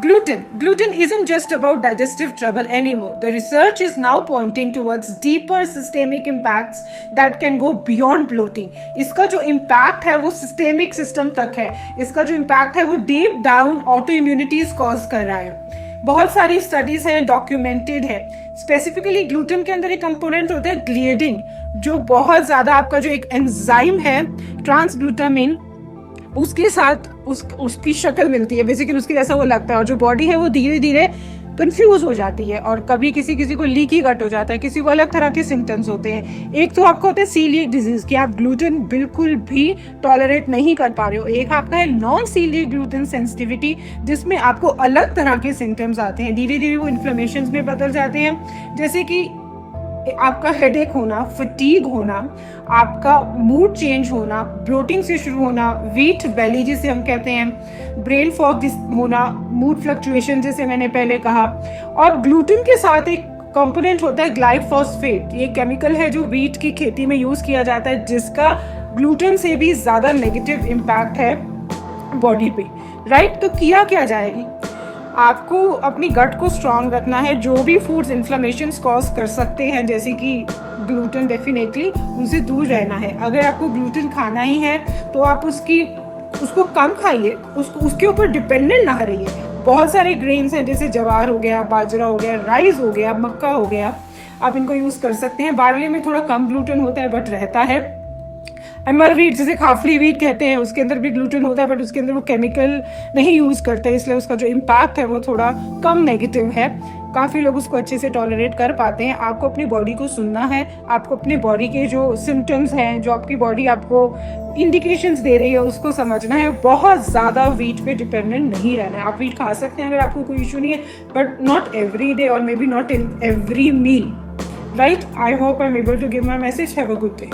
Gluten isn't just about digestive trouble anymore. The research is now pointing towards deeper systemic impacts that can go beyond bloating. इसका जो impact है वो systemic system तक है. इसका जो impact है वो deep down autoimmunities cause कर रहा है. बहुत सारी स्टडीज हैं, डॉक्यूमेंटेड है. स्पेसिफिकली ग्लूटेन के अंदर एक कंपोनेंट होता है ग्लिएडिन, जो बहुत ज़्यादा आपका जो एक एंजाइम है ट्रांसग्लूटामिन, उसके साथ उसकी शक्ल मिलती है. बेसिकली उसकी जैसा वो लगता है, और जो बॉडी है वो धीरे धीरे कंफ्यूज हो जाती है. और कभी किसी किसी को लीकी गट हो जाता है, किसी को अलग तरह के सिम्टम्स होते हैं. एक तो आपको होता है सीलिएक डिजीज कि आप ग्लूटेन बिल्कुल भी टॉलरेट नहीं कर पा रहे हो. एक आपका है नॉन सीलिएक ग्लूटेन सेंसिटिविटी, जिसमें आपको अलग तरह के सिम्टम्स आते हैं. धीरे धीरे वो इन्फ्लेमेशन में बदल जाते हैं, जैसे कि आपका हेडेक होना, फटीग होना, आपका मूड चेंज होना, ब्लोटिंग से शुरू होना, वीट बेली जिसे हम कहते हैं, ब्रेन फॉग होना, मूड फ्लक्चुएशन जैसे मैंने पहले कहा. और ग्लूटेन के साथ एक कंपोनेंट होता है ग्लाइफॉस्फेट. ये केमिकल है जो वीट की खेती में यूज़ किया जाता है, जिसका ग्लूटेन से भी ज़्यादा नेगेटिव इम्पैक्ट है बॉडी पे. राइट, तो किया क्या जाएगी? आपको अपनी गट को स्ट्रांग रखना है. जो भी फूड्स इन्फ्लेमेशन कॉज कर सकते हैं जैसे कि ग्लूटेन, डेफिनेटली उनसे दूर रहना है. अगर आपको ग्लूटेन खाना ही है तो आप उसको कम खाइए, उसके ऊपर डिपेंडेंट ना रहिए. बहुत सारे ग्रेन्स हैं जैसे ज्वार हो गया, बाजरा हो गया, राइस हो गया, मक्का हो गया, आप इनको यूज़ कर सकते हैं. बार्ले में थोड़ा कम ग्लूटेन होता है बट रहता है. एमर वीट जिसे खाफली वीट कहते हैं, उसके अंदर भी ग्लूटेन होता है बट उसके अंदर वो केमिकल नहीं यूज़ करते, इसलिए उसका जो इम्पैक्ट है वो थोड़ा कम नेगेटिव है. काफ़ी लोग उसको अच्छे से टॉलरेट कर पाते हैं. आपको अपनी बॉडी को सुनना है. आपको अपने बॉडी के जो सिम्टम्स हैं, जो आपकी बॉडी आपको इंडिकेशंस दे रही है, उसको समझना है. बहुत ज़्यादा वीट पे डिपेंडेंट नहीं रहना है. आप वीट खा सकते हैं अगर आपको कोई इशू नहीं है, बट नॉट एवरी डे और maybe not in every meal. Right, I hope I am able to give my message. Have a good day.